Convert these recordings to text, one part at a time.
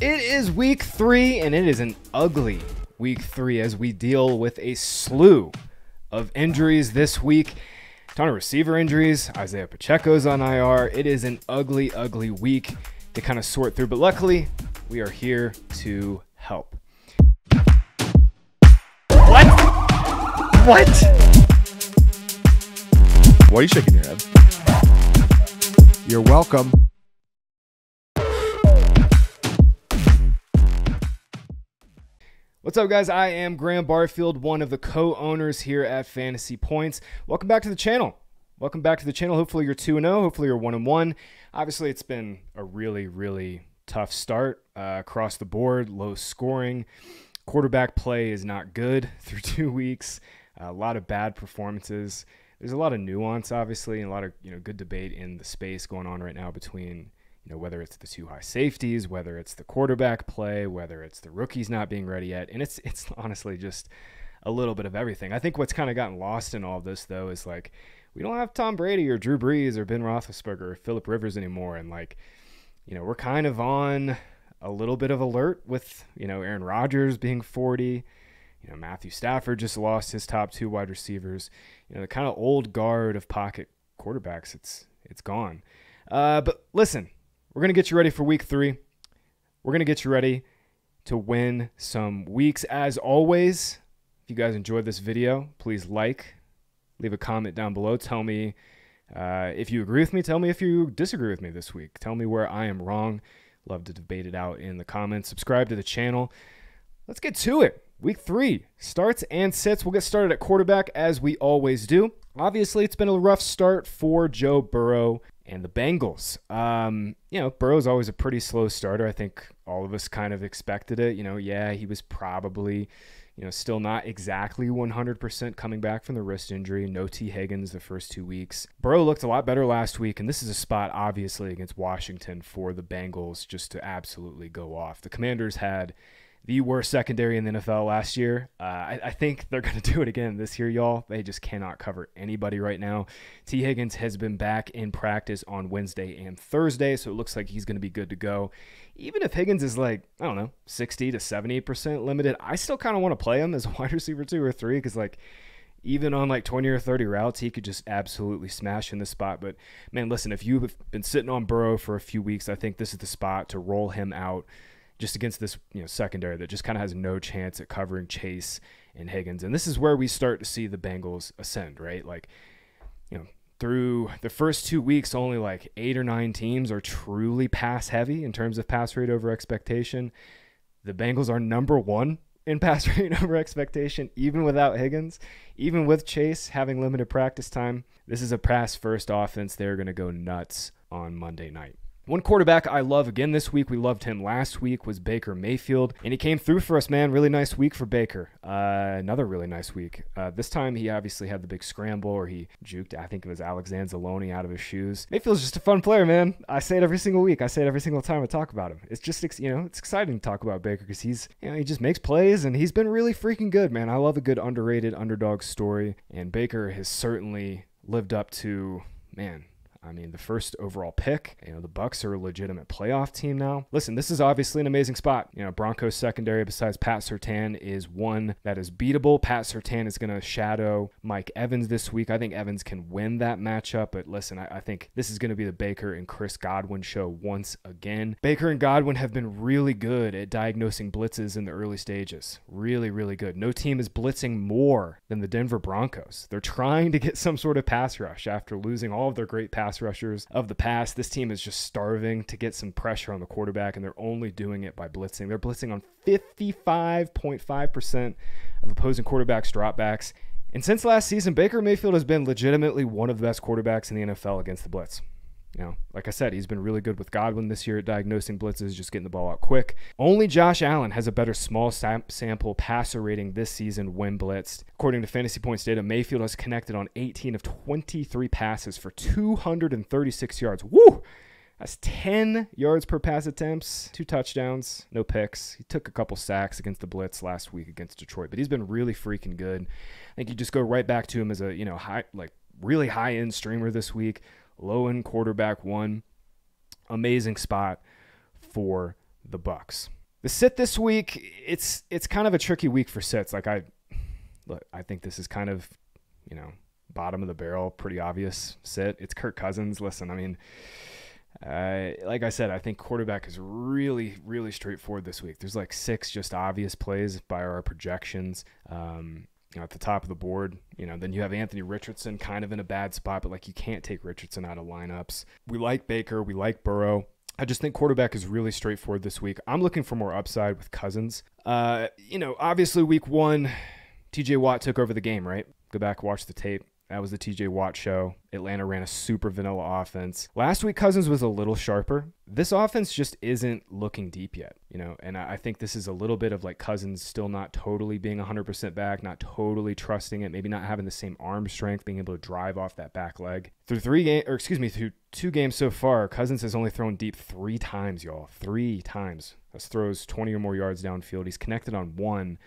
It is week 3, and it is an ugly week 3 as we deal with a slew of injuries this week. Ton of receiver injuries. Isiah Pacheco's on IR. It is an ugly, ugly week to kind of sort through, but luckily, we are here to help. What? Why are you shaking your head? You're welcome. What's up, guys? I am Graham Barfield, one of the co-owners here at Fantasy Points. Welcome back to the channel. Hopefully you're 2-0. Hopefully you're 1-1. Obviously, it's been a really, really tough start across the board. Low scoring. Quarterback play is not good through 2 weeks. A lot of bad performances. There's a lot of nuance, obviously, and a lot of good debate in the space going on right now between whether it's the two high safeties, whether it's the quarterback play, whether it's the rookies not being ready yet. And it's honestly just a little bit of everything. I think what's kind of gotten lost in all of this, though, is like we don't have Tom Brady or Drew Brees or Ben Roethlisberger or Phillip Rivers anymore. And we're kind of on a little bit of alert with, Aaron Rodgers being 40. Matthew Stafford just lost his top 2 wide receivers. The kind of old guard of pocket quarterbacks, it's gone. But listen, we're going to get you ready for week 3. We're going to get you ready to win some weeks. As always, if you guys enjoyed this video, please leave a comment down below. Tell me if you agree with me. Tell me if you disagree with me this week. Tell me where I am wrong. Love to debate it out in the comments. Subscribe to the channel. Let's get to it. Week 3 starts and sits. We'll get started at quarterback as we always do. Obviously, it's been a rough start for Joe Burrow and the Bengals. Burrow's always a pretty slow starter. I think all of us kind of expected it. He was probably, still not exactly 100% coming back from the wrist injury. No T. Higgins the first 2 weeks. Burrow looked a lot better last week, and this is a spot, obviously, against Washington for the Bengals just to absolutely go off. The Commanders had the worst secondary in the NFL last year. I think they're going to do it again this year, y'all. They just cannot cover anybody right now. T. Higgins has been back in practice on Wednesday and Thursday, so it looks like he's going to be good to go. Even if Higgins is 60 to 70% limited, I still kind of want to play him as a wide receiver 2 or 3 because, even on 20 or 30 routes, he could just absolutely smash in this spot. But, man, listen, if you've been sitting on Burrow for a few weeks, I think this is the spot to roll him out just against this secondary that just kind of has no chance at covering Chase and Higgins. And this is where we start to see the Bengals ascend, right? Through the first 2 weeks, only 8 or 9 teams are truly pass heavy in terms of pass rate over expectation. The Bengals are number 1 in pass rate over expectation, even without Higgins, even with Chase having limited practice time. This is a pass-first offense. They're going to go nuts on Monday night. One quarterback I love again this week, we loved him last week, was Baker Mayfield, and he came through for us, man. Really nice week for Baker. Another really nice week. This time he obviously had the big scramble, or he juked, I think it was Alexander Zaloni out of his shoes. Mayfield's just a fun player, man. I say it every single week. I say it every single time I talk about him. It's just, it's exciting to talk about Baker because he's, he just makes plays, and he's been really freaking good, man. I love a good underrated underdog story, and Baker has certainly lived up to, the first overall pick. The Bucs are a legitimate playoff team now. Listen, this is obviously an amazing spot. Broncos secondary besides Pat Surtain is one that is beatable. Pat Surtain is going to shadow Mike Evans this week. I think Evans can win that matchup, but listen, I think this is going to be the Baker and Chris Godwin show once again. Baker and Godwin have been really good at diagnosing blitzes in the early stages. Really, really good. No team is blitzing more than the Denver Broncos. They're trying to get some sort of pass rush after losing all of their great pass rushers of the past. This team is just starving to get some pressure on the quarterback, and they're only doing it by blitzing. They're blitzing on 55.5% of opposing quarterbacks' dropbacks. And since last season, Baker Mayfield has been legitimately one of the best quarterbacks in the NFL against the blitz. Like I said, he's been really good with Godwin this year at diagnosing blitzes, just getting the ball out quick. Only Josh Allen has a better small sample passer rating this season when blitzed. According to FantasyPoints data, Mayfield has connected on 18 of 23 passes for 236 yards. Woo! That's 10 yards per pass attempts, 2 touchdowns, no picks. He took a couple sacks against the blitz last week against Detroit, but he's been really freaking good. I think you just go right back to him as a, really high-end streamer this week. Low-end quarterback 1. Amazing spot for the Bucs. The sit this week, it's kind of a tricky week for sits. Like I think this is kind of, bottom of the barrel, pretty obvious sit. It's Kirk Cousins. Listen, I mean, like I said, I think quarterback is really, really straightforward this week. There's like 6 just obvious plays by our projections. At the top of the board, then you have Anthony Richardson kind of in a bad spot, but like you can't take Richardson out of lineups. We like Baker. We like Burrow. I just think quarterback is really straightforward this week. I'm looking for more upside with Cousins. Obviously week 1, TJ Watt took over the game, right? Go back, watch the tape. That was the TJ Watt show. Atlanta ran a super vanilla offense. Last week, Cousins was a little sharper. This offense just isn't looking deep yet, and I think this is a little bit of like Cousins still not totally being 100% back, not totally trusting it, maybe not having the same arm strength, being able to drive off that back leg. Through 2 games so far, Cousins has only thrown deep 3 times, y'all. 3 times. That's throws 20 or more yards downfield. He's connected on 1,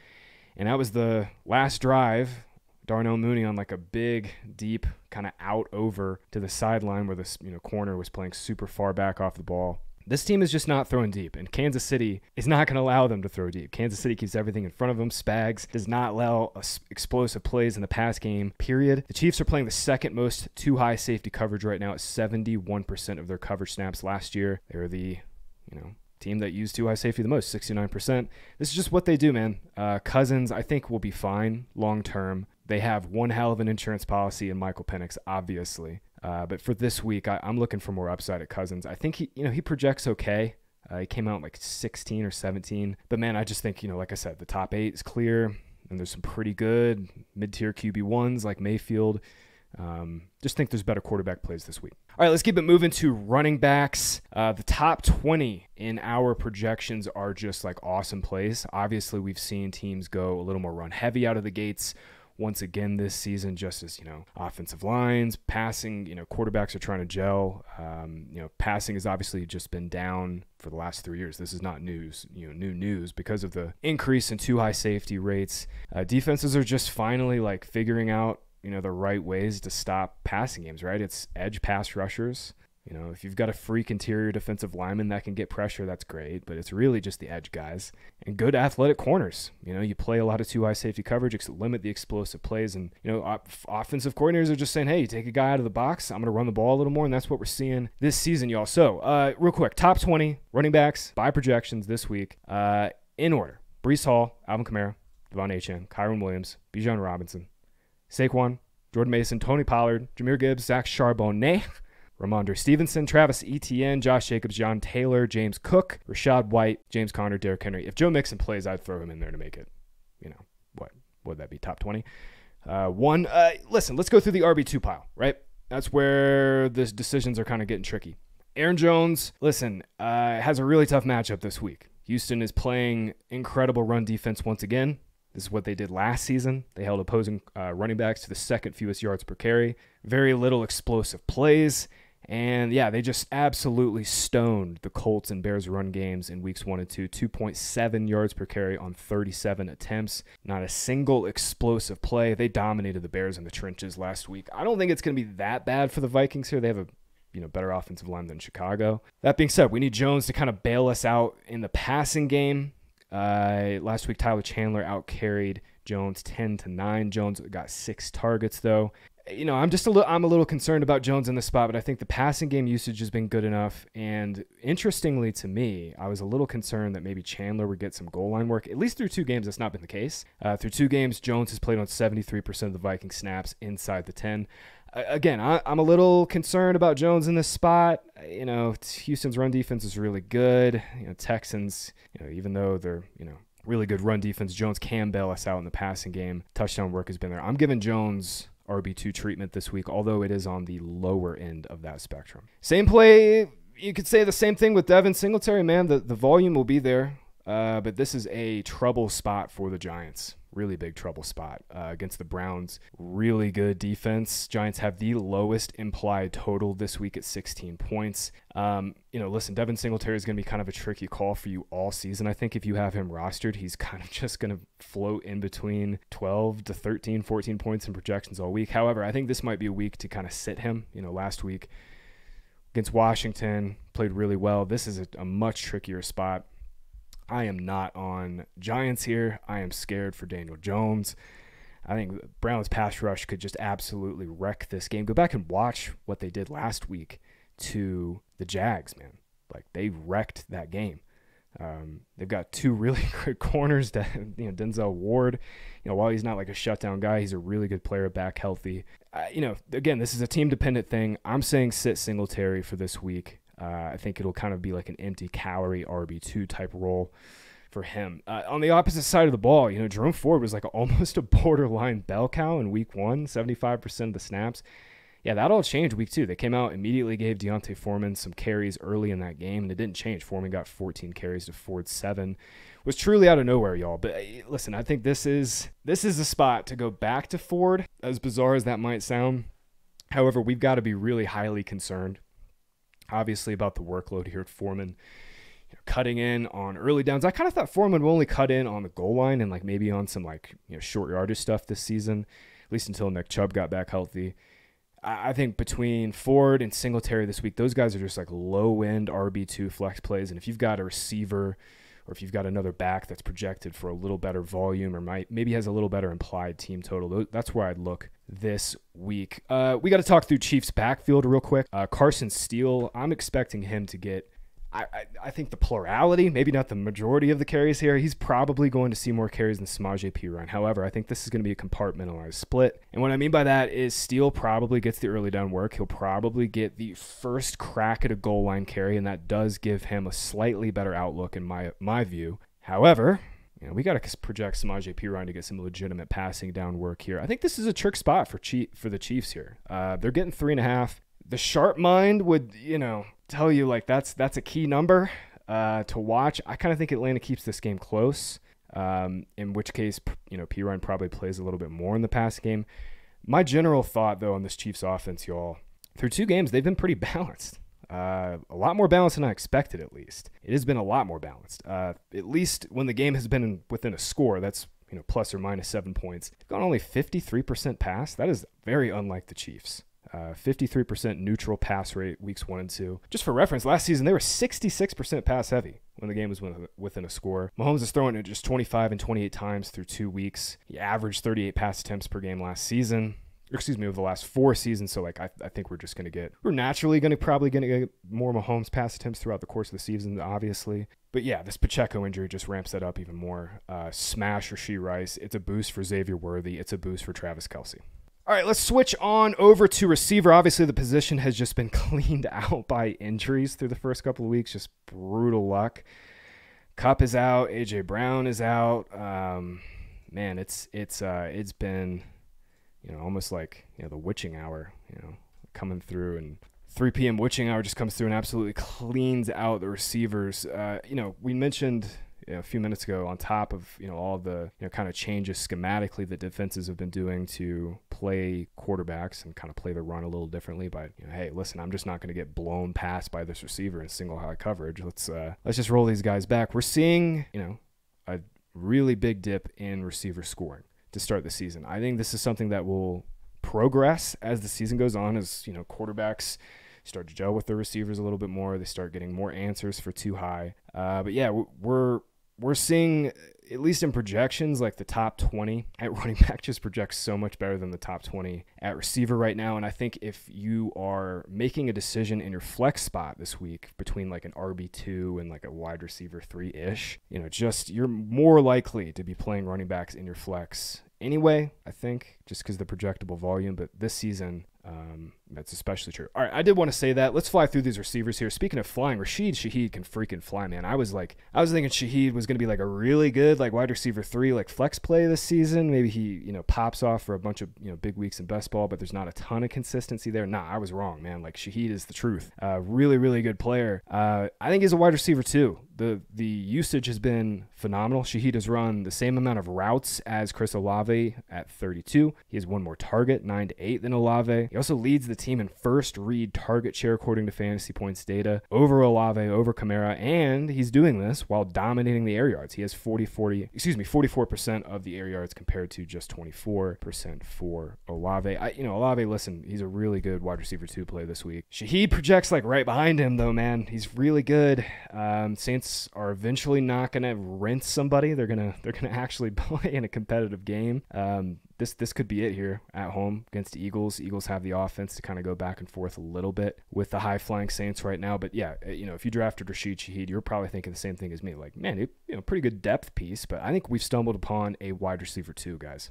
and that was the last drive. Darnell Moody on like a big, deep kind of out over to the sideline where this corner was playing super far back off the ball. This team is just not throwing deep, and Kansas City is not going to allow them to throw deep. Kansas City keeps everything in front of them. Spags does not allow explosive plays in the pass game, period. The Chiefs are playing the second most too high safety coverage right now at 71% of their coverage snaps last year. They were the, team that used too high safety the most, 69%. This is just what they do, man. Cousins, I think, will be fine long term. They have one hell of an insurance policy in Michael Penix, obviously. But for this week, I'm looking for more upside at Cousins. I think he projects okay. He came out like 16 or 17. But man, I just think, like I said, the top 8 is clear. And there's some pretty good mid-tier QB1s like Mayfield. Just think there's better quarterback plays this week. All right, let's keep it moving to running backs. The top 20 in our projections are just like awesome plays. Obviously, we've seen teams go a little more run heavy out of the gates once again this season, just as, offensive lines, passing, quarterbacks are trying to gel. Passing has obviously just been down for the last 3 years. This is not new news because of the increase in too high safety rates. Defenses are just finally like figuring out, the right ways to stop passing games, right? It's edge pass rushers. If you've got a freak interior defensive lineman that can get pressure, that's great, but it's really just the edge guys and good athletic corners. You play a lot of too high safety coverage, limit the explosive plays, and, offensive coordinators are just saying, hey, you take a guy out of the box, I'm going to run the ball a little more, and that's what we're seeing this season, y'all. So, real quick, top 20 running backs by projections this week, in order. Breece Hall, Alvin Kamara, Devon Achane, Kyron Williams, Bijan Robinson, Saquon, Jordan Mason, Tony Pollard, Jahmyr Gibbs, Zach Charbonnet, Ramondre Stevenson, Travis Etienne, Josh Jacobs, John Taylor, James Cook, Rashad White, James Conner, Derrick Henry. If Joe Mixon plays, I'd throw him in there to make it, what would that be, top 20? Listen, let's go through the RB2 pile, right? That's where the decisions are kind of getting tricky. Aaron Jones, listen, has a really tough matchup this week. Houston is playing incredible run defense once again. This is what they did last season. They held opposing running backs to the second fewest yards per carry. Very little explosive plays. And yeah, they just absolutely stoned the Colts and Bears run games in weeks 1 and 2. 2.7 yards per carry on 37 attempts. Not a single explosive play. They dominated the Bears in the trenches last week. I don't think it's going to be that bad for the Vikings here. They have a better offensive line than Chicago. That being said, we need Jones to kind of bail us out in the passing game. Last week, Tyler Chandler outcarried Jones 10-9. Jones got 6 targets though. I'm a little concerned about Jones in this spot, but I think the passing game usage has been good enough. And interestingly to me, I was a little concerned that maybe Chandler would get some goal line work. At least through 2 games, that's not been the case. Through 2 games, Jones has played on 73% of the Viking snaps inside the 10. Again, I'm a little concerned about Jones in this spot. Houston's run defense is really good. Texans, even though they're, really good run defense, Jones can bail us out in the passing game. Touchdown work has been there. I'm giving Jones RB2 treatment this week, although it is on the lower end of that spectrum. Same play, you could say the same thing with Devin Singletary, man. The volume will be there, but this is a trouble spot for the Giants. Really big trouble spot against the Browns. Really good defense. Giants have the lowest implied total this week at 16 points. Listen, Devin Singletary is going to be kind of a tricky call for you all season. I think if you have him rostered, he's kind of just going to float in between 12 to 13, 14 points in projections all week. However, I think this might be a week to kind of sit him. Last week against Washington, played really well. This is a much trickier spot. I am not on Giants here. I am scared for Daniel Jones. I think Browns pass rush could just absolutely wreck this game. Go back and watch what they did last week to the Jags, man. Like, they wrecked that game. They've got two really good corners. Denzel Ward, while he's not like a shutdown guy, he's a really good player, back healthy. Again, this is a team-dependent thing. I'm saying sit Singletary for this week. I think it'll kind of be like an empty calorie RB2 type role for him. On the opposite side of the ball, Jerome Ford was like almost a borderline bell cow in week 1, 75% of the snaps. Yeah, that all changed week 2. They came out, immediately gave Deontay Foreman some carries early in that game, and it didn't change. Foreman got 14 carries to Ford 7. Was truly out of nowhere, y'all. But listen, I think this is a spot to go back to Ford, as bizarre as that might sound. However, we've got to be really highly concerned, obviously, about the workload here at Foreman. Cutting in on early downs. I kind of thought Foreman would only cut in on the goal line and maybe on some short yardage stuff this season, at least until Nick Chubb got back healthy. I think between Ford and Singletary this week, those guys are just low-end RB2 flex plays. And if you've got a receiver or if you've got another back that's projected for a little better volume or maybe has a little better implied team total, that's where I'd look this week. We got to talk through Chiefs backfield real quick. Carson Steele, I'm expecting him to get I think the plurality, maybe not the majority of the carries here. He's probably going to see more carries than Samaje Perine. However, I think this is going to be a compartmentalized split. And what I mean by that is Steele probably gets the early down work. He'll probably get the first crack at a goal line carry, and that does give him a slightly better outlook in my view. However, we got to project Samaje Perine to get some legitimate passing down work here. I think this is a trick spot for the Chiefs here. They're getting 3.5. The sharp mind would, tell you that's a key number to watch. I kind of think Atlanta keeps this game close, in which case, Perine probably plays a little bit more in the pass game. My general thought, though, on this Chiefs offense, y'all, through 2 games, they've been pretty balanced. A lot more balanced than I expected, at least. It has been a lot more balanced, at least when the game has been within a score. That's plus or minus 7 points. They've gone only 53% pass. That is very unlike the Chiefs. 53% neutral pass rate weeks 1 and 2. Just for reference, last season they were 66% pass heavy when the game was within a score. Mahomes is throwing it just 25 and 28 times through 2 weeks. He averaged 38 pass attempts per game last season. Over the last 4 seasons. So I think we're naturally probably going to get more Mahomes pass attempts throughout the course of the season, obviously. But yeah, this Pacheco injury just ramps that up even more. Smash Rashee Rice. It's a boost for Xavier Worthy. It's a boost for Travis Kelce. All right, let's switch on over to receiver. Obviously, the position has just been cleaned out by injuries through the first couple of weeks. Just brutal luck. Kupp is out. A.J. Brown is out. Man, it's been almost like the witching hour. Coming through, and 3 p.m. witching hour just comes through and absolutely cleans out the receivers. We mentioned a few minutes ago, on top of all the kind of changes schematically that defenses have been doing to play quarterbacks and kind of play the run a little differently. But hey, listen, I'm just not going to get blown past by this receiver in single high coverage. Let's just roll these guys back. We're seeing a really big dip in receiver scoring to start the season. I think this is something that will progress as the season goes on, as quarterbacks start to gel with their receivers a little bit more. They start getting more answers for too high. But yeah, we're seeing, at least in projections, the top 20 at running back just projects so much better than the top 20 at receiver right now. And I think if you are making a decision in your flex spot this week between an RB2 and a wide receiver 3-ish, you're more likely to be playing running backs in your flex anyway, I think, just because of the projectable volume. But this season, that's especially true. All right, I did want to say that. Let's fly through these receivers here. Speaking of flying, Rashid Shaheed can freaking fly, man. I was thinking Shaheed was going to be a really good wide receiver 3 flex play this season. Maybe he pops off for a bunch of big weeks in best ball, but there's not a ton of consistency there. Nah, I was wrong, man. Shaheed is the truth. Really, really good player. I think he's a wide receiver too. The usage has been phenomenal. Shaheed has run the same amount of routes as Chris Olave at 32. He has one more target, 9 to 8, than Olave. He also leads the team in first read target share according to Fantasy Points data over Olave, over Kamara, and he's doing this while dominating the air yards. He has 44% of the air yards compared to just 24% for Olave. Olave, listen, he's a really good wide receiver 2 play this week. Shaheed projects like right behind him though, man. He's really good. Saints are eventually not going to rinse somebody. They're going to actually play in a competitive game. This could be it here at home against the Eagles. Eagles have the offense to kind of go back and forth a little bit with the high-flying Saints right now. But yeah, if you drafted Rashid Shaheed, you're probably thinking the same thing as me. Like, man, pretty good depth piece. But I think we've stumbled upon a wide receiver 2, guys.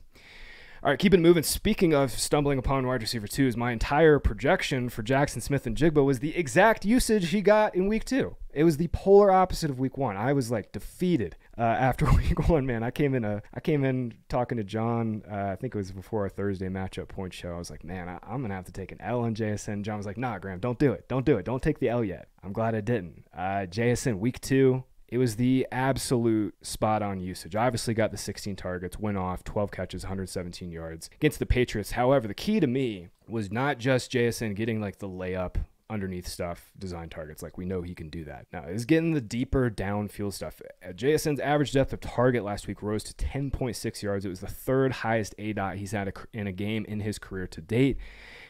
All right, keep it moving. Speaking of stumbling upon wide receiver 2s, my entire projection for Jackson Smith and Jigba was the exact usage he got in week 2. It was the polar opposite of week 1. I was like defeated after week 1, man. I came in talking to John. I think it was before our Thursday matchup point show. I was like, man, I'm gonna have to take an L on JSN. John was like, nah, Graham, don't do it. Don't take the L yet. I'm glad I didn't. JSN week 2. It was the absolute spot-on usage. Obviously got the 16 targets, went off, 12 catches, 117 yards against the Patriots. However, the key to me was not just JSN getting like the layup underneath stuff, design targets. Like we know he can do that. Now, it's getting the deeper downfield stuff. JSN's average depth of target last week rose to 10.6 yards. It was the third highest ADOT he's had in a game in his career to date.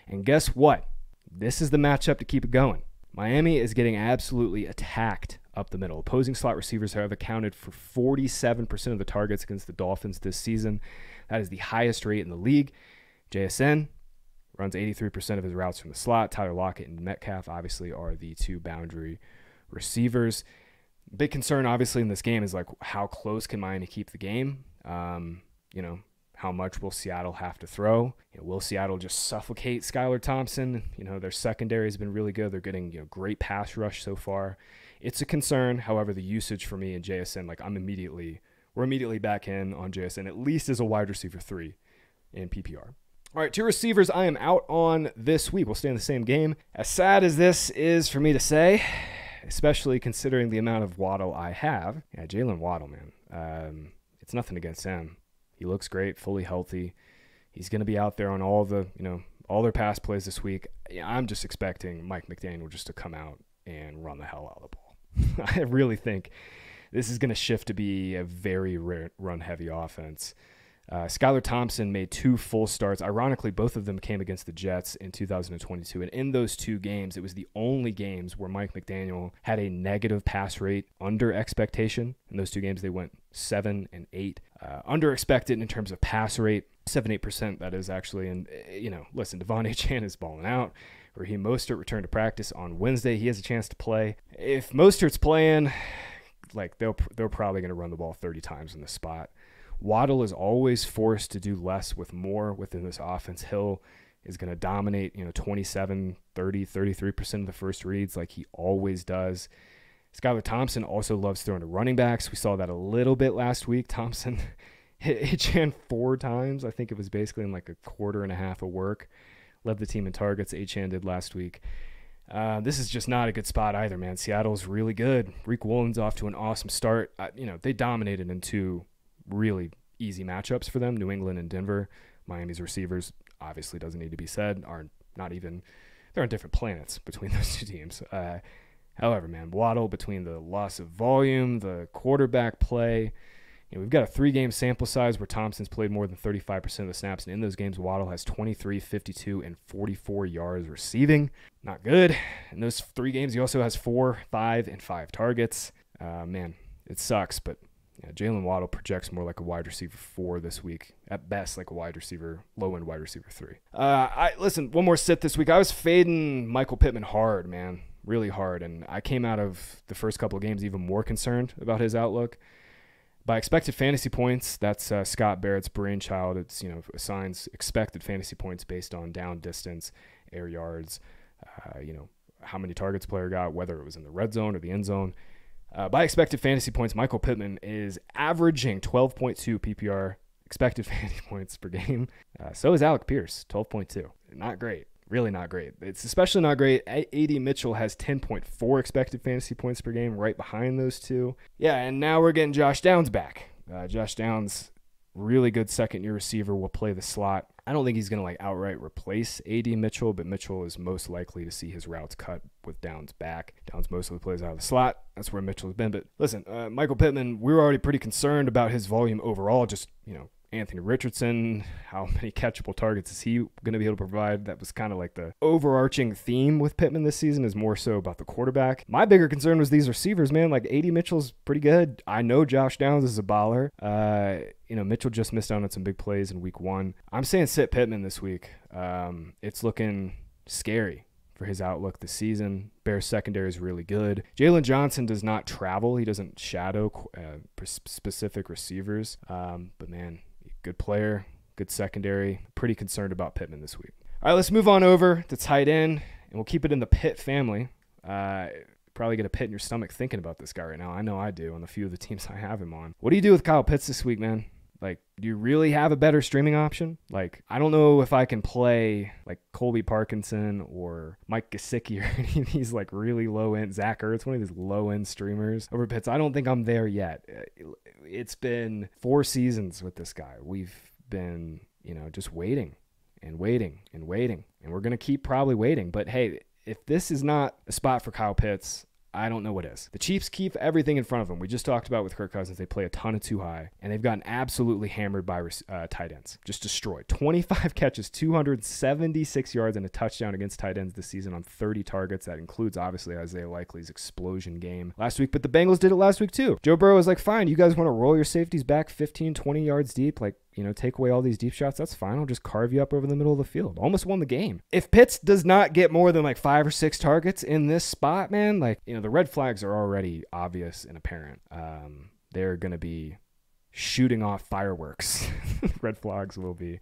And guess what? This is the matchup to keep it going. Miami is getting absolutely attacked up the middle. Opposing slot receivers have accounted for 47% of the targets against the Dolphins this season. That is the highest rate in the league. JSN runs 83% of his routes from the slot. Tyler Lockett and Metcalf obviously are the 2 boundary receivers. Big concern obviously in this game is like how close can Miami keep the game? How much will Seattle have to throw? Will Seattle just suffocate Skyler Thompson? Their secondary has been really good. They're getting great pass rush so far. It's a concern. However, the usage for me in JSN, like we're immediately back in on JSN, at least as a wide receiver 3 in PPR. All right, 2 receivers I am out on this week. We'll stay in the same game. As sad as this is for me to say, especially considering the amount of Waddle I have. Yeah, Jaylen Waddle, man. It's nothing against him. He looks great, fully healthy. He's going to be out there on all their pass plays this week. Yeah, I'm just expecting Mike McDaniel just to come out and run the hell out of the ball. I really think this is going to shift to be a very run-heavy offense. Skyler Thompson made 2 full starts. Ironically, both of them came against the Jets in 2022. And in those 2 games, it was the only games where Mike McDaniel had a negative pass rate under expectation. In those 2 games, they went 7 and 8. Under expected in terms of pass rate, 7-8% that is actually. And, listen, Devon Achane is balling out. Raheem Mostert returned to practice on Wednesday. He has a chance to play. If Mostert's playing, like they're probably going to run the ball 30 times in the spot. Waddle is always forced to do less with more within this offense. Hill is going to dominate, 27, 30, 33% of the first reads like he always does. Skyler Thompson also loves throwing to running backs. We saw that a little bit last week. Thompson hit Achane 4 times. I think it was basically in like a quarter and a half of work. Led the team in targets. Achane did last week. This is just not a good spot either, man. Seattle's really good. Reek Woolen's off to an awesome start. They dominated in 2 really easy matchups for them, New England and Denver. Miami's receivers, obviously doesn't need to be said, they're on different planets between those 2 teams. However, man, Waddle, between the loss of volume, the quarterback play, we've got a 3-game sample size where Thompson's played more than 35% of the snaps, and in those games, Waddle has 23, 52, and 44 yards receiving. Not good. In those 3 games, he also has 4, 5, and 5 targets. Man, it sucks, but Jaylen Waddle projects more like a wide receiver 4 this week. At best, like a low-end wide receiver 3. Listen, one more sit this week. I was fading Michael Pittman hard, man, really hard, and I came out of the first couple of games even more concerned about his outlook. By expected fantasy points, that's Scott Barrett's brainchild. It's, assigns expected fantasy points based on down distance, air yards, how many targets player got, whether it was in the red zone or the end zone. By expected fantasy points, Michael Pittman is averaging 12.2 PPR expected fantasy points per game. So is Alec Pierce, 12.2. Not great. Really not great. It's especially not great. A.D. Mitchell has 10.4 expected fantasy points per game right behind those 2. Yeah, and now we're getting Josh Downs back. Josh Downs, really good second-year receiver, will play the slot I don't think he's going to like outright replace AD Mitchell, but Mitchell is most likely to see his routes cut with Downs back. Downs mostly plays out of the slot. That's where Mitchell's been. But listen, Michael Pittman, we were already pretty concerned about his volume overall. Just, Anthony Richardson, how many catchable targets is he going to be able to provide? That was kind of like the overarching theme with Pittman this season, is more so about the quarterback. My bigger concern was these receivers, man. Like AD Mitchell's pretty good. I know Josh Downs is a baller. Mitchell just missed out on some big plays in week 1. I'm saying sit Pittman this week. It's looking scary for his outlook this season. Bears secondary is really good. Jalen Johnson does not travel. He doesn't shadow specific receivers. But man, good player, good secondary. Pretty concerned about Pittman this week. All right, let's move on over to tight end, and we'll keep it in the Pitt family. Probably get a pit in your stomach thinking about this guy right now. I know I do on the few of the teams I have him on. What do you do with Kyle Pitts this week, man? Like, do you really have a better streaming option? Like, I don't know if I can play like Colby Parkinson or Mike Gesicki or any of these like really low end, Zach Ertz, one of these low end streamers over Pitts. I don't think I'm there yet. It's been 4 seasons with this guy. We've been, just waiting and waiting and waiting, and we're going to keep probably waiting. But hey, if this is not a spot for Kyle Pitts, I don't know what is. The Chiefs keep everything in front of them. We just talked about with Kirk Cousins. They play a ton of too high, and they've gotten absolutely hammered by tight ends. Just destroyed. 25 catches, 276 yards, and a touchdown against tight ends this season on 30 targets. That includes, obviously, Isaiah Likely's explosion game last week, but the Bengals did it last week too. Joe Burrow was like, fine, you guys want to roll your safeties back 15, 20 yards deep? Like, take away all these deep shots, that's fine. I'll just carve you up over the middle of the field. Almost won the game. If Pitts does not get more than like 5 or 6 targets in this spot, man, like, the red flags are already obvious and apparent. They're going to be shooting off fireworks. Red flags will be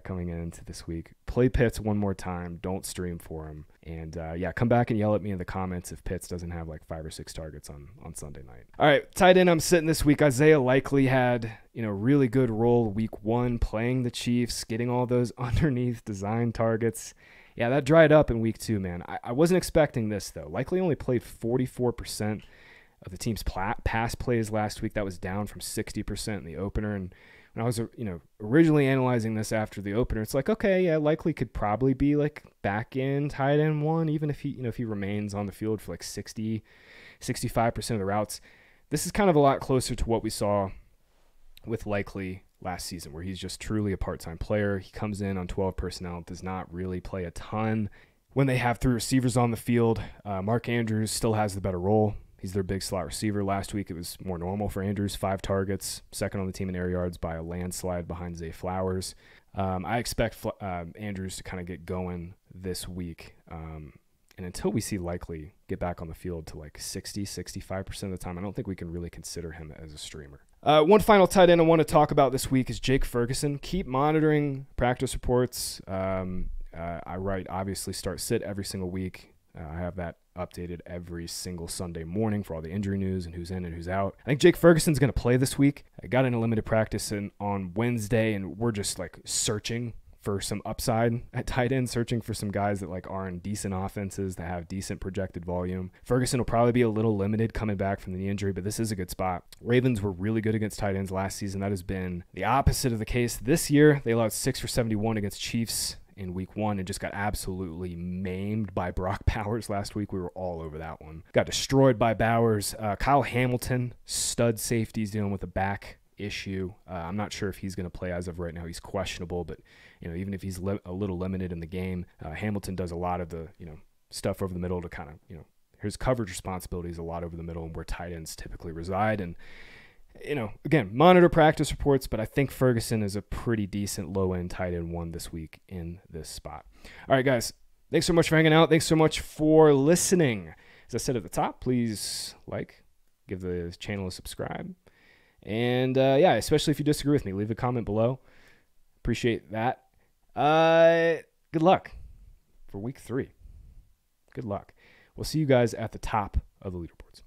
coming into this week. Play Pitts one more time. Don't stream for him. And come back and yell at me in the comments if Pitts doesn't have like 5 or 6 targets on Sunday night. All right, tight end I'm sitting this week. Isaiah Likely had, really good role week 1, playing the Chiefs, getting all those underneath design targets. Yeah, that dried up in week 2, man. I wasn't expecting this, though. Likely only played 44% of the team's pass plays last week. That was down from 60% in the opener. And when I was, originally analyzing this after the opener, it's like, okay, yeah, Likely could probably be like back in tight end 1, even if he, if he remains on the field for like 60, 65% of the routes. This is kind of a lot closer to what we saw with Likely last season, where he's just truly a part-time player. He comes in on 12 personnel, does not really play a ton. When they have 3 receivers on the field, Mark Andrews still has the better role. He's their big slot receiver. Last week, it was more normal for Andrews, 5 targets, second on the team in air yards by a landslide behind Zay Flowers. I expect Andrews to kind of get going this week. And until we see Likely get back on the field to like 60, 65% of the time, I don't think we can really consider him as a streamer. One final tight end I want to talk about this week is Jake Ferguson. Keep monitoring practice reports. I write, obviously, start sit every single week. I have that updated every single Sunday morning for all the injury news and who's in and who's out. I think Jake Ferguson's going to play this week. I got in a limited practice on Wednesday, and we're just like searching for some upside at tight end, searching for some guys that like are in decent offenses that have decent projected volume. Ferguson will probably be a little limited coming back from the knee injury, but this is a good spot. Ravens were really good against tight ends last season. That has been the opposite of the case this year. They allowed 6 for 71 against Chiefs in week 1 and just got absolutely maimed by Brock Bowers last week. We were all over that one. Got destroyed by Bowers. Kyle Hamilton, stud safeties, dealing with a back issue. I'm not sure if he's going to play as of right now. He's questionable, but even if he's a little limited in the game, Hamilton does a lot of the stuff over the middle to kind of his coverage responsibilities a lot over the middle, and where tight ends typically reside. And again, monitor practice reports, but I think Ferguson is a pretty decent low-end tight end 1 this week in this spot. All right, guys, thanks so much for hanging out. Thanks so much for listening. As I said at the top, please give the channel a subscribe. And, especially if you disagree with me, leave a comment below. Appreciate that. Good luck for week 3. Good luck. We'll see you guys at the top of the leaderboards.